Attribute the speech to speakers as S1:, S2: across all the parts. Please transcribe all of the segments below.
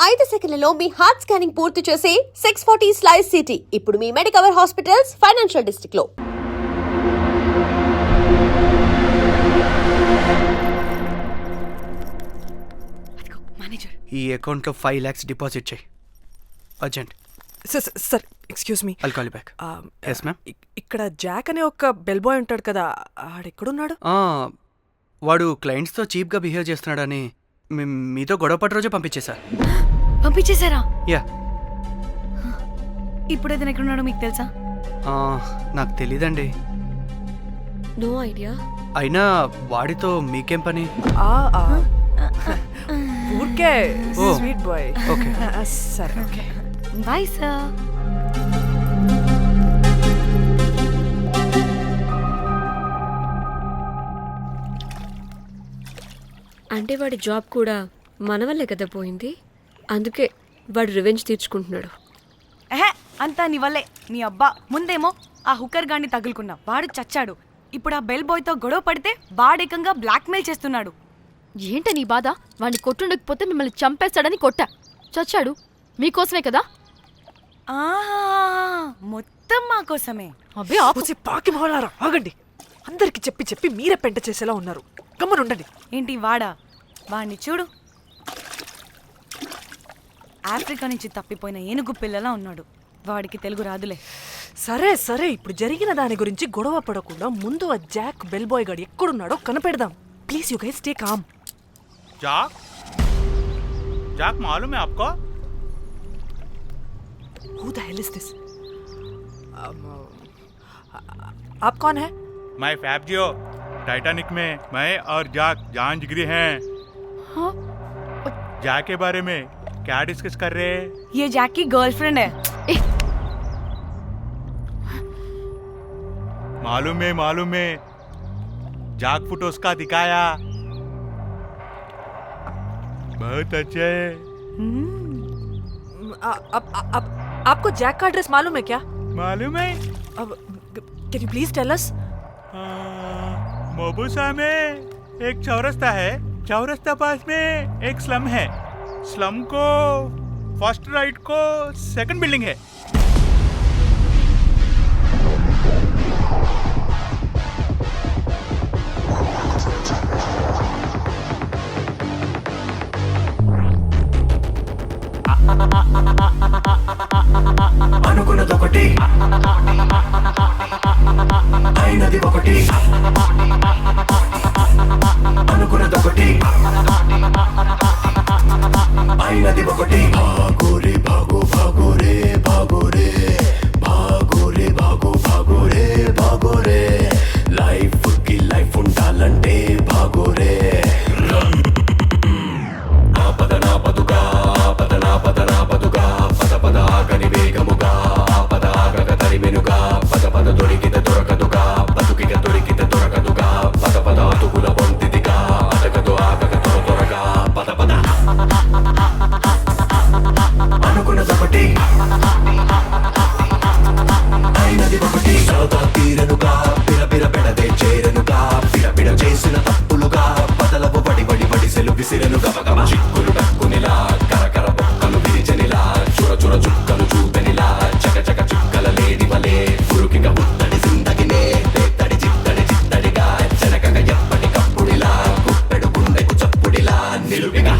S1: 5 సెకన్లలో మీ heart scanning పూర్తి చేసే 640 స్లైస్ సిటీ ఇప్పుడు మీ మెడికవర్ హాస్పిటల్స్ ఫైనాన్షియల్ డిస్ట్రిక్ట్ లో.
S2: మేనేజర్,
S3: ఈ అకౌంట్లో 5 lakhs డిపాజిట్ చేయి. Urgent.
S2: Sir excuse me.
S3: I'll call you back. Yes ma'am.
S2: ఇక్కడ జాక్ అనే ఒక బెల్ బాయ్ ఉంటాడు కదా, ఆడెక్కడున్నాడు?
S3: వాడు క్లయింట్స్తో చీప్గా బిహేవ్ చేస్తున్నాడని మీతో గొడవ పడి రోజే
S4: పంపించేశారా?
S3: యా.
S4: ఇప్పుడు అతను ఎక్కడున్నాడో మీకు తెలుసా?
S3: నాకు తెలీదండి.
S4: No idea.
S3: అయినా వాడితో మీకేం పని?
S2: ఊరికే
S3: ఓ.
S2: Sweet boy.
S3: ఓకే.
S2: సరే, ఓకే.
S4: Bye sir. అంటే వాడి జాబ్ కూడా మన వల్లే కదా పోయింది. అందుకే వాడు రివెంజ్ తీర్చుకుంటున్నాడు.
S5: అంతా నీ వల్లే. నీ అబ్బా ముందేమో ఆ హుకర్ గాన్ని తగులుకున్నా, వాడు చచ్చాడు. ఇప్పుడు ఆ బెల్ బాయ్తో గొడవ పడితే వాడేకంగా బ్లాక్మెయిల్ చేస్తున్నాడు.
S4: ఏంట నీ బాధ? వాడిని కొట్టుండకపోతే మిమ్మల్ని చంపేస్తాడని కొట్టా. చచ్చాడు మీకోసమే కదా.
S5: మొత్తం మా కోసమే.
S4: అబ్బే
S2: ఆపోసి పాకి మొహలారా, ఆగండి. అందరికి చెప్పి చెప్పి మీరే పెంట చేసేలా ఉన్నారు. గమ్మనుండండి.
S5: ఏంటి వాడా? వాడిని చూడు, ఆఫ్రికా నుంచి తప్పిపోయిన ఏనుగు పిల్లలా ఉన్నాడు. వాడికి తెలుగు రాదులే.
S2: సరే సరే, ఇప్పుడు జరిగిన దాని గురించి గొడవ పడకుండా ముందు ఆ జాక్ బెల్ బాయ్ గాడు ఎక్కడున్నాడో కనిపెడదాం. Please you guys stay calm.
S6: Jack Jack मालूम है आपको?
S2: Who the hell is this? आप कौन है?
S6: मैं फैब्जियो। टाइटैनिक में मैं और जाक जान जिगरी हैं।
S4: हाँ?
S6: जाक के बारे में क्या डिस्कस कर रहे हैं?
S5: ये जैक की गर्लफ्रेंड है.
S6: मालूम है जाक फोटोस का दिखाया, बहुत अच्छे है.
S2: आपको जैक का एड्रेस मालूम है क्या?
S6: मालूम है.
S2: अब can you please tell us?
S6: मोबुसा में एक चौरस्ता है. चौरस्ता पास में एक स्लम है. स्लम को फर्स्ट राइट को सेकंड बिल्डिंग है.
S7: అనుకున్నదొకటి అయినది ఒకటి, అనుకున్నదొకటి అయినది ఒకటి. భాగోరే భాగో భాగోరే భాగోరే భాగోరే భాగో భాగోరే భాగోరే. లైఫ్ కి లైఫ్ ఉండాలంటే భాగోరే. ఆపద నా పదుగా, ఆపద నా పద నా పదుగా, పద పద ఆగని వేగముగా, పద ఆగక తరిమెనుగా, పద పద దొరికిత దొరకదుగా, బతుకిక దొరికిత దొరకదుగా, పద పద అతుకుల పొంతిదిగా, అదగదు ఆగక త్వర త్వరగా, పద పద. అనుకున్నదొకటి అయినది ఒకటి. సరదా తీరనుగా, పిరపిర పెడదే చేరనుగా, పిడపిడ చేసిన తప్పులుగా, పదలవు వడి వడి వడిసెలు విసిరను గమగమ. చిక్కులు టక్కునిలా, కరకర బొక్కలు విరిచనిలా, చుర చుర చుక్కలు చూపెనిలా, చక చక చుక్కల లేడి వలే, పురుకిక ఉత్తడి సిందగినే, తేత్తడి చిత్తడి చిత్తడిగా, చెనకక ఎప్పటికప్పుడిలా, గుప్పెడు గుండెకు చప్పుడిలా, నిలువిగా.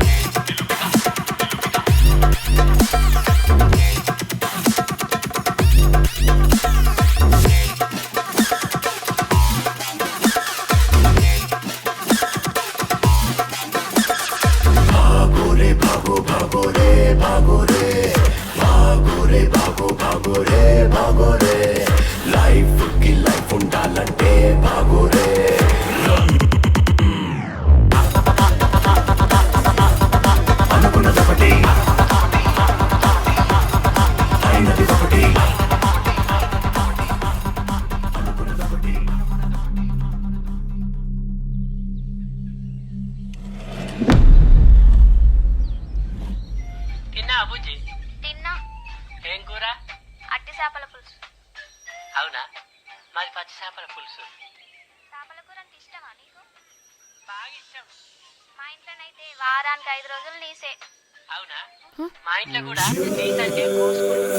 S7: భాగోరే భాగో భాగోరే భాగోరే భాగోరే భాగో భాగోరే భాగోరే. లైఫ్ కి లైఫ్ ఉండాలంటే భాగోరే. అనుకున్నదొకటి అయినది ఒకటి, అనుకున్నదొకటి.
S8: తిన్నా బుజ్జి?
S9: తిన్నా.
S8: ఏం కూర?
S9: అట్టి చేపల పులుసు.
S8: అవునా, మాది పచ్చి చేపల పులుసు.
S9: చేపల కూర అంటే ఇష్టమా నీకు?
S8: బాగా ఇష్టం.
S9: మా ఇంట్లోనైతే వారానికి 5 రోజులు నీసే.
S8: అవునా? మా ఇంట్లో కూడా అంటే కోసుకుంటుంది.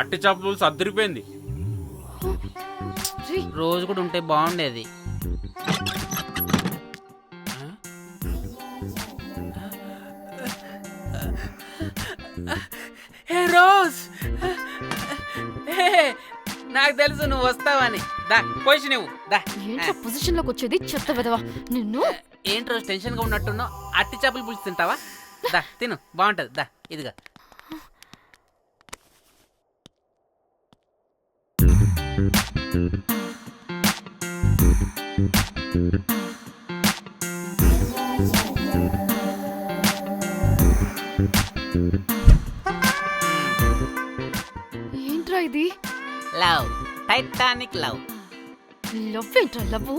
S10: అట్టి చేపలు సర్దిరిపోయింది.
S8: రోజు కూడా ఉంటే బాగుండేది.
S10: హే రోజ్, నాకు తెలుసు నువ్వు వస్తావని. దా పొజిషన్ ఇవ్వు. దా.
S11: ఏంట్రా పొజిషన్ లోకి వచ్చేది చెత్త విధవా నిన్ను.
S10: ఏంటి రోజు టెన్షన్ గా ఉన్నట్టున్నావు? అట్టి చేపలు పులుసు తింటావా? దా తిను, బాగుంటది. దా ఇదిగా.
S11: ఏంట్రా ఇది?
S10: Love, Titanic love.
S11: లవ్ ఏంట్రా లవ్?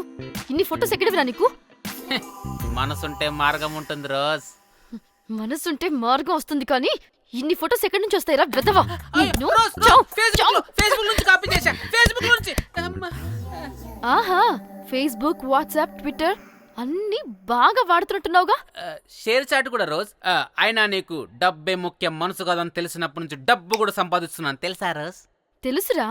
S11: ఇన్ని ఫొటోస్ ఎక్కడివిరా నీకు?
S10: మనసుంటే మార్గం ఉంటుంది రోజ్.
S11: మనసుంటే మార్గం వస్తుంది కానీ ఇన్ని ఫొటోస్ ఎక్కడి నుంచి వస్తాయిరా విధవా నిన్ను.
S10: ఫేస్బుక్ నుంచి కాపీ చేశా. ఫేస్బుక్ నుంచి.
S11: ఆహా, ఫేస్బుక్, వాట్సాప్, ట్విట్టర్ అన్ని బాగా వాడుతున్నట్టున్నావుగా.
S10: షేర్ చాట్ కూడా రోజ్. అయినా నీకు డబ్బే ముఖ్యం, మనసు కాదని తెలిసినప్పటి నుంచి డబ్బు కూడా సంపాదిస్తున్నాను తెలుసా రోజ్?
S11: తెలుసురా,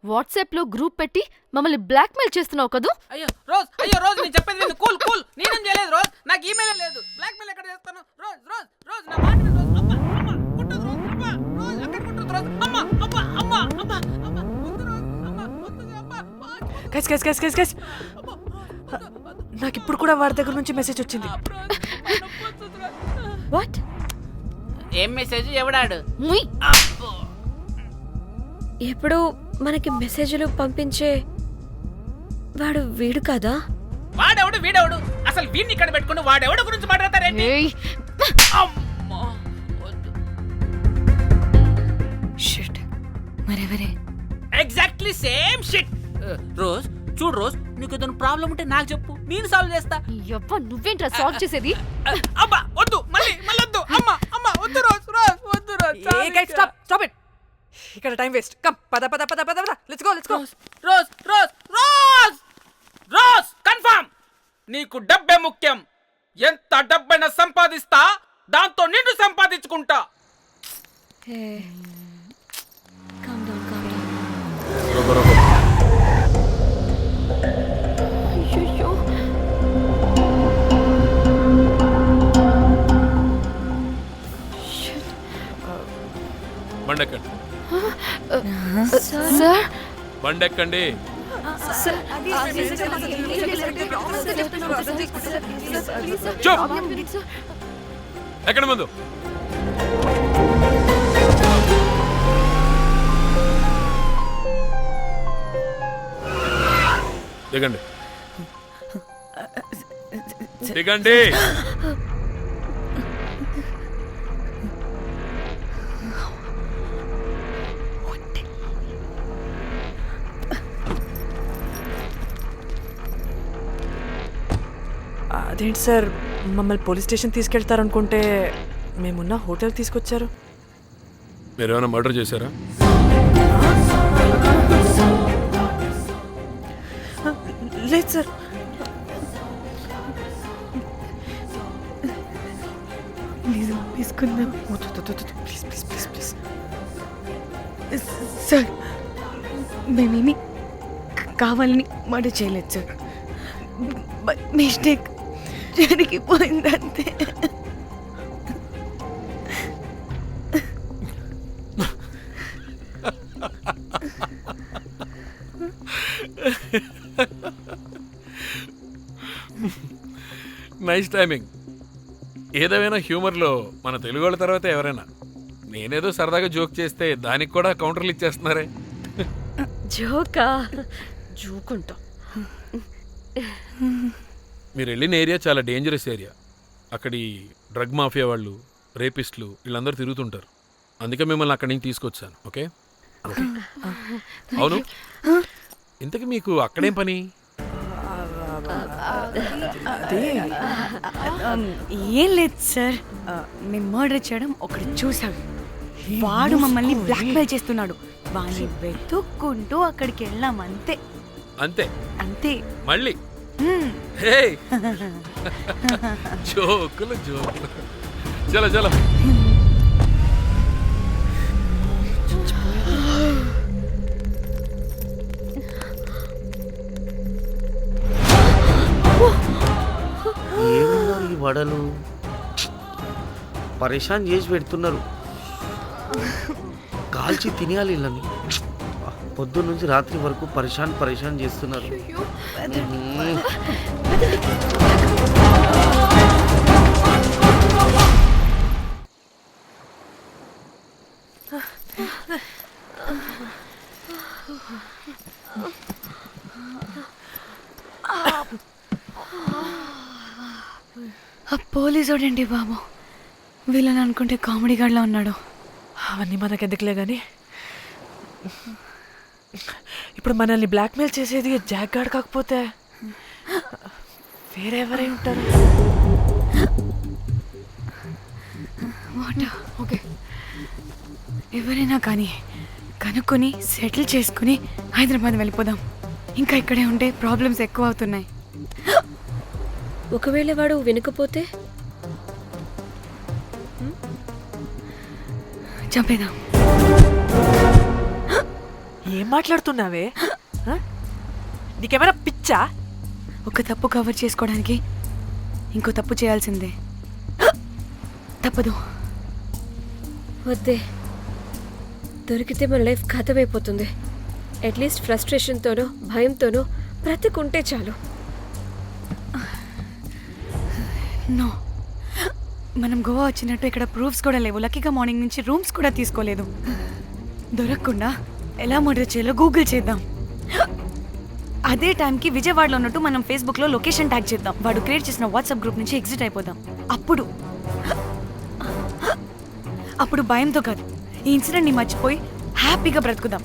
S11: వాట్సాప్ లో గ్రూప్ పెట్టి మమ్మల్ని బ్లాక్మెయిల్ చేస్తున్నావు కదూ.
S10: అయ్యో రోజ్ నేను చెప్పేది విను. Cool cool. నేనేం చేయలేదు రోజ్. నాకు ఈమెయిల్ లేదు. బ్లాక్మెయిల్ ఎక్కడ చేస్తాను? రోజ్ రోజ్ రోజ్ నా మాట విను రోజ్. అమ్మా అమ్మా కుట్టదు రోజ్. అమ్మా రోజ్ అక్కడ కుట్టదు రోజ్. అమ్మా అమ్మా అమ్మా అమ్మా అమ్మా వద్దు రోజ్. అమ్మా వద్దు అమ్మా.
S2: గైస్ నాకు ఇప్పుడు కూడా వాడి దగ్గర నుంచి మెసేజ్ వచ్చింది.
S11: వాట్?
S10: ఏం మెసేజ్? ఎవడాడు?
S11: ముయ్.
S4: ఎప్పుడు మనకి మెసేజ్లు పంపించే వాడు వీడు కదా?
S10: వాడెవడు వీడెవడు? అసలు వీడిని ఇక్కడ పెట్టుకుని వాడెవడు గురించి మాట్లాడతారేంటి?
S11: ఏయ్,
S10: అమ్మా వద్దు.
S5: షిట్, మరెవరే?
S10: Exactly same shit. రోజ్ చూడు రోజ్, నీకు ఏదైనా ప్రాబ్లం ఉంటే నాకు చెప్పు, నేను సాల్వ్ చేస్తా.
S11: యవ్వ నువ్వేంట్రా సాల్వ్ చేసేది?
S10: అబ్బా వద్దు, మళ్ళీ వద్దు. అమ్మా అమ్మా వద్దు రోజ్ రోజ్ వద్దు రోజ్.
S2: Stop it. ఇక్కడ టైం వేస్ట్. కమ్ పద పద పద పద పద. Let's go.
S10: Rose rose rose rose confirm. నీకు డబ్బే ముఖ్యం. ఎంత డబ్బైనా సంపాదిస్తా, దాంతో నిన్ను సంపాదించుకుంటా.
S4: Calm down.
S11: అయ్యయ్యో.
S6: బండెక్కండి,
S11: సార్
S6: బండెక్కండి. ఎక్కడ ముందు దిగండి, దిగండి.
S2: అదేంటి సార్, మమ్మల్ని పోలీస్ స్టేషన్ తీసుకెళ్తారనుకుంటే మేమున్న హోటల్ తీసుకొచ్చారు.
S6: మీరేమైనా మర్డర్ చేశారా?
S2: లేదు సార్.
S5: తీసుకుందాం
S2: please please please please.
S5: Sir. మేమేమి కావాలని మర్డర్ చేయలేదు సార్. మిస్టేక్ జరిగిపోయిందంతే.
S6: Nice timing. ఏదేమైనా హ్యూమర్లో మన తెలుగు వాళ్ళ తర్వాత ఎవరైనా. నేనేదో సరదాగా జోక్ చేస్తే దానికి కూడా కౌంటర్లు ఇచ్చేస్తున్నారే.
S4: జోకా? జోకుంటా.
S6: మీరు వెళ్ళిన ఏరియా చాలా డేంజరస్ ఏరియా. అక్కడి డ్రగ్ మాఫియా వాళ్ళు, రేపిస్టులు వీళ్ళందరూ తిరుగుతుంటారు. అందుకే మిమ్మల్ని అక్కడి నుంచి తీసుకొచ్చాను. ఓకే? అవును, ఇంతకీ మీకు అక్కడేం పని?
S5: ఏం లేదు సార్, మేము మర్డర్ చేయడం ఒకటి చూసాడు. వాడు మమ్మల్ని బ్లాక్మెయిల్ చేస్తున్నాడు. వాడిని వెతుక్కుంటూ అక్కడికి వెళ్ళాం. అంతే
S6: అంతే
S5: అంతే.
S6: మళ్ళీ హే జోకులు జోకులు.
S7: చలో చలో.
S12: ఏమున్నారు ఈ వడలు, పరేషాన్ చేసి పెడుతున్నారు. కాల్చి తినేయాలి ఇళ్ళని. పొద్దున్న నుంచి రాత్రి వరకు పరేషాన్ చేస్తున్నారు.
S5: పోలీసోడండి బాబు, వీళ్ళని అనుకుంటే కామెడీ గాడ్లా ఉన్నాడు.
S2: అవన్నీ మనకెందుకులే కానీ ఇప్పుడు మనల్ని బ్లాక్మెయిల్ చేసేది జాక్ గార్డ్ కాకపోతే వేరే ఎవరై ఉంటారు?
S5: ఓకే, ఎవరైనా కానీ కనుక్కొని సెటిల్ చేసుకుని హైదరాబాద్ వెళ్ళిపోదాం. ఇంకా ఇక్కడే ఉంటే ప్రాబ్లమ్స్ ఎక్కువ అవుతున్నాయి.
S4: ఒకవేళ వాడు వినకపోతే
S5: చంపేదాం.
S2: ఏం మాట్లాడుతున్నావే? నీకేమైనా పిచ్చా?
S5: ఒక తప్పు కవర్ చేసుకోవడానికి ఇంకో తప్పు చేయాల్సిందే. తప్పదు.
S4: వద్దే, దొరికితే మన లైఫ్ ఖతమైపోతుంది. అట్లీస్ట్ ఫ్రస్ట్రేషన్తోనో భయంతోనో బ్రతికుంటే చాలు.
S5: నో, మనం గోవా వచ్చినట్టు ఇక్కడ ప్రూఫ్స్ కూడా లేవు. లక్కీగా మార్నింగ్ నుంచి రూమ్స్ కూడా తీసుకోలేదు. దొరకకుండా ఎలా మర్డర్ చేయాలో గూగుల్ చేద్దాం. అదే టైంకి విజయవాడలో ఉన్నట్టు మనం ఫేస్బుక్లో లొకేషన్ ట్యాగ్ చేద్దాం. వాడు క్రియేట్ చేసిన వాట్సాప్ గ్రూప్ నుంచి ఎగ్జిట్ అయిపోదాం. అప్పుడు భయంతో కాదు, ఈ ఇన్సిడెంట్ని మర్చిపోయి హ్యాపీగా బ్రతుకుదాం.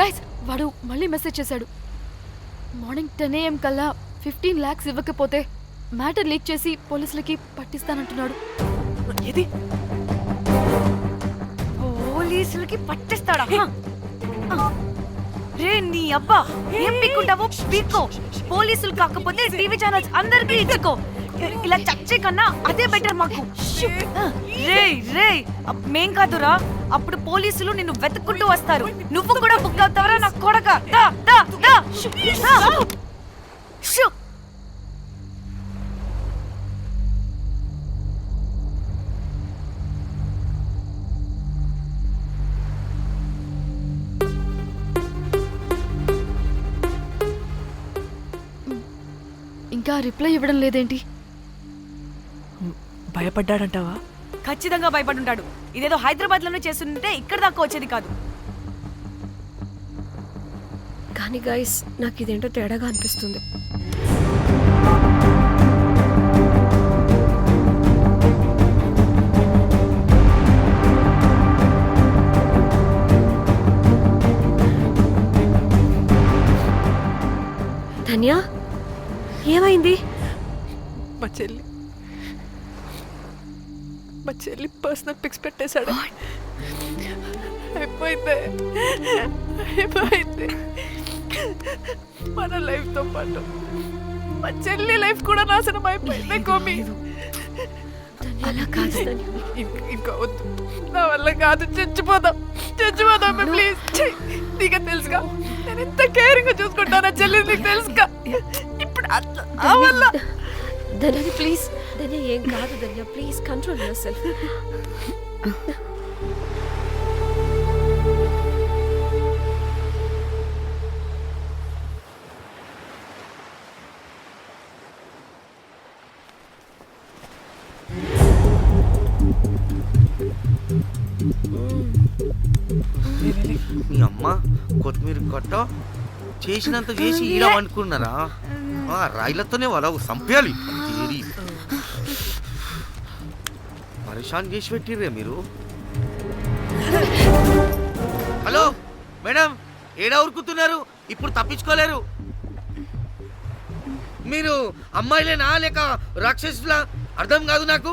S11: గైస్ వాడు మళ్ళీ మెసేజ్ చేశాడు. మార్నింగ్ 10 AM కల్లా 15 lakhs ఇవ్వకపోతే మ్యాటర్ లీక్ చేసి పోలీసులకి పట్టిస్తానంటున్నాడు.
S2: ఏది?
S5: పోలీసులకి పట్టిస్తాడా? రే నీ అబ్బా, ఏం పీక్కుంటావో పీక్కో. పోలీసులు కాకపోతే టీవీ ఛానల్స్ అందరికీ ఇచ్చుకో. ఇలా చచ్చే కన్నా అదే బెటర్ మాకు. రే మేం కాదురా, అప్పుడు పోలీసులు నిన్ను వెతుక్కుంటూ వస్తారు. నువ్వు కూడా బుక్ అవుతావరా నా కొడక.
S11: ఇంకా రిప్లై ఇవ్వడం లేదేంటి?
S2: భయపడ్డాడంటావా?
S5: ఖచ్చితంగా భయపడుంటాడు. ఇదేదో హైదరాబాద్ లోనే చేస్తుంటే ఇక్కడ దాకా వచ్చేది కాదు.
S4: కానీ గైస్, నాకు ఇదేంటో తేడాగా అనిపిస్తుంది. ధన్య, ఏమైంది?
S2: మా చెల్లి పర్సనల్ పిక్స్ పెట్టేశాడు. అయిపోయింది మన లైఫ్ తో పాటు మా చెల్లి లైఫ్ కూడా నాశనం అయిపోయింది. కోమి,
S5: అలా కాదు.
S2: ఇంకా వద్దు, నా వల్ల కాదు. చచ్చిపోదాం ప్లీజ్. నీకు తెలుసుగా నేను ఎంత కేరింగ్ గా చూసుకుంటానా చెల్లి, నీకు తెలుసుగా. ఇప్పుడు
S4: ధన్య ప్లీజ్, ధన్య ఏం కాదు. ధన్య ప్లీజ్ కంట్రోల్ యువర్ సెల్ఫ్.
S12: మీ అమ్మ కొత్తిమీర కట్ట చేసినంత చేసి ఈడ అనుకున్నారా? రాయిలతోనే వాళ్ళ సంపేయాలి. పరేషాన్ చేసి పెట్టిర్రే మీరు. హలో మేడం, ఏడా ఉరుకుతున్నారు? ఇప్పుడు తప్పించుకోలేరు. మీరు అమ్మాయిలేనా లేక రాక్షసులా? అర్థం కాదు నాకు.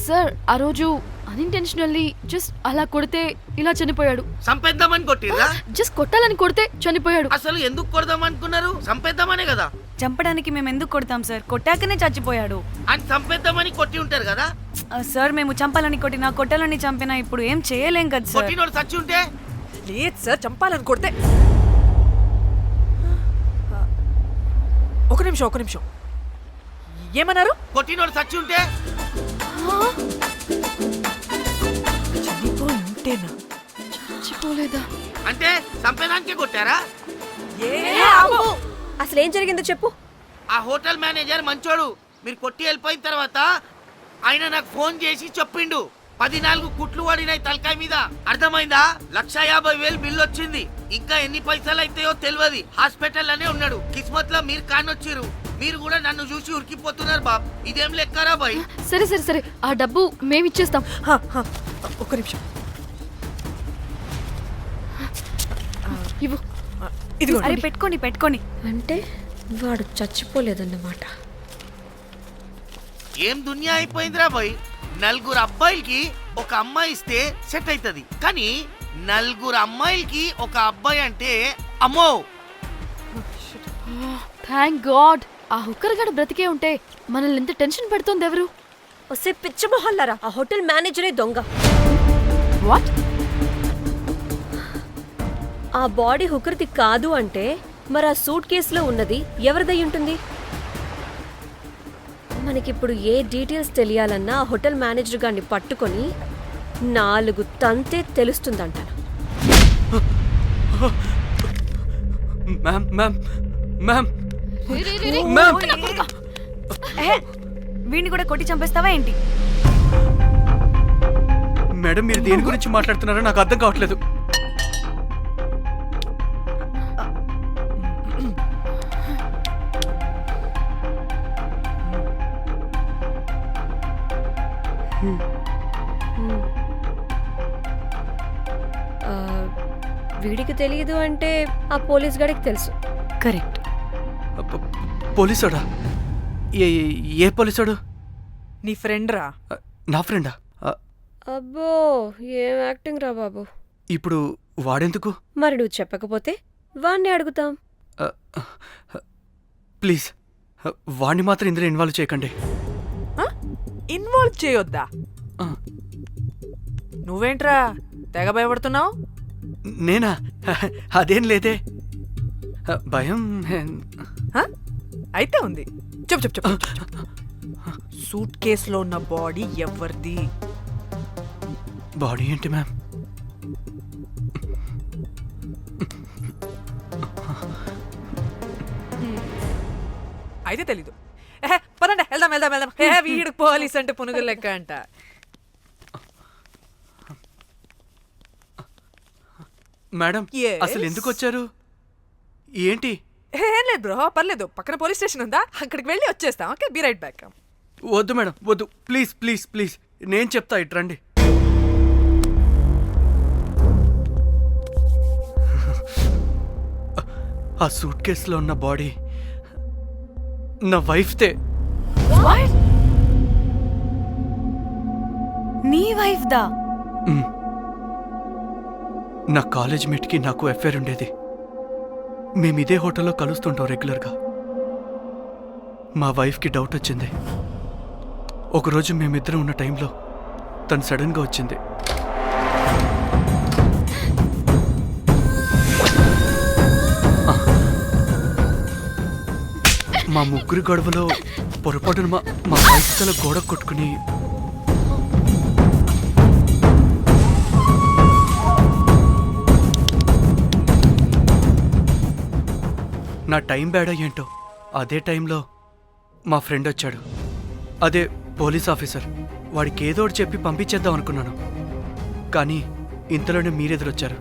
S11: సార్, ఆ రోజు అన్ఇంటెన్షనల్లీ జస్ట్ అలా కొడితే ఇలా చనిపోయాడు.
S12: సంపేద్దామని కొట్టిర్రా?
S11: జస్ట్ కొట్టాలని కొడితే చనిపోయాడు.
S12: అసలు ఎందుకు కొడదాం అనుకున్నారు? సంపేద్దామనే కదా.
S5: చంపడానికి మేము ఎందుకు కొడతాం సార్? కొట్టాకనే చచ్చిపోయాడు.
S12: అని చంపేద్దామని కొట్టి ఉంటారు కదా.
S5: సార్ మేము చంపాలని కొట్టినా కొట్టాలని చంపినా ఇప్పుడు ఏం చేయలేం కదా సార్.
S12: కొట్టినోడు చచ్చి ఉంటే
S2: లేదు సార్, చంపాలని కొడితే. ఒక నిమిషం ఏమన్నారు?
S12: కొట్టినోడు చచ్చి ఉంటే
S2: చనిపోయి ఉంటేనా?
S11: చచ్చిపోలేదా?
S12: అంటే చంపేదానికే కొట్టారా?
S4: అసలు ఏం జరిగిందో చెప్పు.
S12: ఆ హోటల్ మేనేజర్ మంచోడు. మీరు కొట్టి వెళ్ళిపోయిన తర్వాత ఆయన నాకు ఫోన్ చేసి చెప్పిండు 14 కుట్లు పడినాయి తలకాయ మీద. అర్థమైందా? 1,50,000 బిల్లు వచ్చింది. ఇంకా ఎన్ని పైసలు అయితాయో తెలియదు. హాస్పిటల్ లోనే ఉన్నాడు. కిస్మత్ లో మీరు కానొచ్చిరు. మీరు కూడా నన్ను చూసి ఉరికిపోతున్నారు బాబ్. ఇదేం లెక్కరా బాయ్?
S11: సరే ఆ డబ్బు మేమిచ్చేస్తాం.
S2: ఒక్క నిమిషం.
S11: ఇవ్వు.
S2: ఇదిగో.
S5: అరే పెట్టుకోండి.
S4: అంటే వాడు చచ్చిపోలేదన్నమాట.
S12: ఏం దునియా అయిపోయిందిరా బాయ్. 4 అబ్బాయిలకి ఒక అమ్మాయి ఇస్తే సెట్ అవుతుంది. కానీ 4 అమ్మాయిలకి ఒక అబ్బాయి అంటే అమ్మో.
S11: Thank God. ఆ హుక్కర్ గడ బ్రతికే ఉంటే మనల్ని ఎంత టెన్షన్ పెడుతోంది ఎవరు?
S4: వస్తే పిచ్చి మొహల్లారా, ఆ హోటల్ మేనేజరే దొంగ.
S11: వాట్?
S4: ఆ బాడీ హుకర్ది కాదు అంటే మరి ఆ సూట్ కేసులో ఉన్నది ఎవరిదై ఉంటుంది? మనకిప్పుడు ఏ డీటెయిల్స్ తెలియాలన్నా ఆ హోటల్ మేనేజర్ గారిని పట్టుకొని 4 తంతే తెలుస్తుందంటాను.
S3: మ్యామ్ మ్యామ్ మ్యామ్
S11: రే,
S3: మ్యామ్.
S11: నా కొడుకా.
S5: వీడిని కూడా కొట్టి చంపేస్తావా ఏంటి?
S3: మేడం, మీరు దేని గురించి మాట్లాడుతున్నారో నాకు అర్థం కావట్లేదు.
S4: ఆ, వీడికి తెలియదు అంటే ఆ పోలీస్ గాడికి తెలుసు.
S5: కరెక్ట్.
S3: పోలీసోడా? ఏ పోలీసోడు?
S2: నీ ఫ్రెండ్ రా.
S3: నా ఫ్రెండా?
S4: అబ్బో, ఏం యాక్టింగ్ రా బాబు.
S3: ఇప్పుడు వాడెందుకు?
S4: మరి నువ్వు చెప్పకపోతే వాణ్ణి అడుగుతాం.
S3: ప్లీజ్ వాడిని మాత్రం ఇందులో ఇన్వాల్వ్ చేయకండి.
S2: ఇన్వాల్వ్ చేయొద్దా?
S3: ఆ.
S2: నువ్వేంట్రా తెగ భయపడుతున్నావు?
S3: నేనా? అదేం లేదే. భయం
S2: అయితే ఉంది. చెప్పు. సూట్ కేసులో ఉన్న బాడీ ఎవరిది?
S3: బాడీ ఏంటి మ్యామ్?
S2: అయితే తెలీదు. పదండి వెళ్దాం. వీడికి పోలీస్ అంటే పునుగులు లెక్క అంట.
S3: Madam,
S2: Yes.
S3: అసలు ఎందుకు వచ్చారు? ఏంటి?
S2: ఏం లేదు బ్రో, పర్లేదు. పక్కన పోలీస్ స్టేషన్ ఉందా, అక్కడికి వెళ్ళి వచ్చేస్తాం. Okay, be right back.
S3: వద్దు మేడం, వద్దు. ప్లీజ్ నేను చెప్తా, ఇటు రండి. ఆ సూట్ కేసులో ఉన్న బాడీ నా వైఫ్తే.
S5: నీ వైఫ్ దా?
S3: నా కాలేజ్ మేట్కి నాకు అఫేర్ ఉండేది. మేము ఇదే హోటల్లో కలుస్తుంటాం రెగ్యులర్గా. మా వైఫ్కి డౌట్ వచ్చింది. ఒకరోజు మేమిద్దరం ఉన్న టైంలో తను సడన్గా వచ్చింది. మా ముగ్గురి గొడవలో పొరపాటున మా వైఫ్ తల గోడ కొట్టుకుని నా టైం బ్యాడ్ ఏంటో అదే టైంలో మా ఫ్రెండ్ వచ్చాడు. అదే పోలీస్ ఆఫీసర్. వాడికి ఏదో ఒకటి చెప్పి పంపించేద్దాం అనుకున్నాను. కానీ ఇంతలోనే మీరెదురొచ్చారు.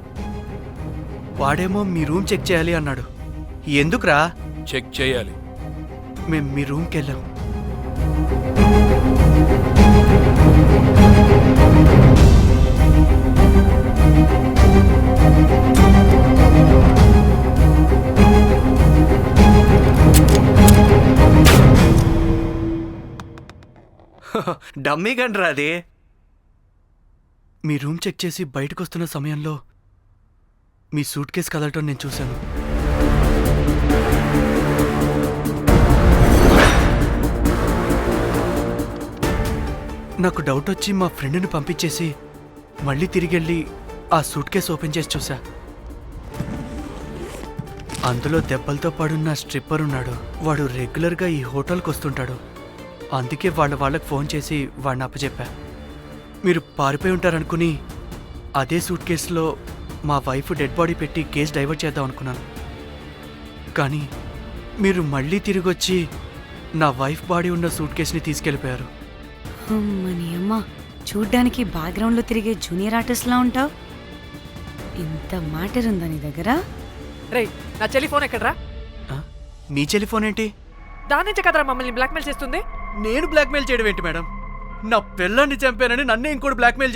S3: వాడేమో మీ రూమ్ చెక్ చేయాలి అన్నాడు. ఎందుకురా?
S6: చెక్ చేయాలి.
S3: మేము మీ రూమ్కి వెళ్ళాం. డమ్మీ గండ్రా అది. మీ రూమ్ చెక్ చేసి బయటకు వస్తున్న సమయంలో మీ సూట్ కేసు కదలటం నేను చూశాను. నాకు డౌట్ వచ్చి మా ఫ్రెండ్ని పంపించేసి మళ్ళీ తిరిగి వెళ్ళి ఆ సూట్ కేసు ఓపెన్ చేసి చూసా. అందులో దెబ్బలతో పడున్న స్ట్రిప్పర్ ఉన్నాడు. వాడు రెగ్యులర్గా ఈ హోటల్కి వస్తుంటాడు. అందుకే వాళ్ళకి ఫోన్ చేసి వాడిని అప్పచెప్పా. మీరు పారిపోయి ఉంటారనుకుని అదే సూట్ కేసులో మా వైఫ్ డెడ్ బాడీ పెట్టి కేసు డైవర్ట్ చేద్దాం అనుకున్నాను. కానీ మీరు మళ్ళీ తిరిగి వచ్చి నా వైఫ్ బాడీ ఉన్న సూట్ కేసుని తీసుకెళ్ళిపోయారు.
S5: అమ్మని అమ్మ, చూడ్డానికి బ్యాక్గ్రౌండ్లో తిరిగే జూనియర్ ఆర్టిస్ట్లా ఉంటావు. ఇంత మ్యాటర్ ఉందా నీ దగ్గర?
S2: రేయ్, నా చెల్లి ఫోన్ ఎక్కడరా?
S3: ఆ? మీ టెలిఫోన్ ఏంటి?
S2: దాని నుంచే కదరా మమ్మల్ని బ్లాక్మెయిల్ చేస్తుంది.
S3: నేను బ్లాక్మెయిల్ చేయడం ఏంటి మేడం? నా పిల్లాన్ని చంపానని నన్నే ఇంకోటి బ్లాక్మెయిల్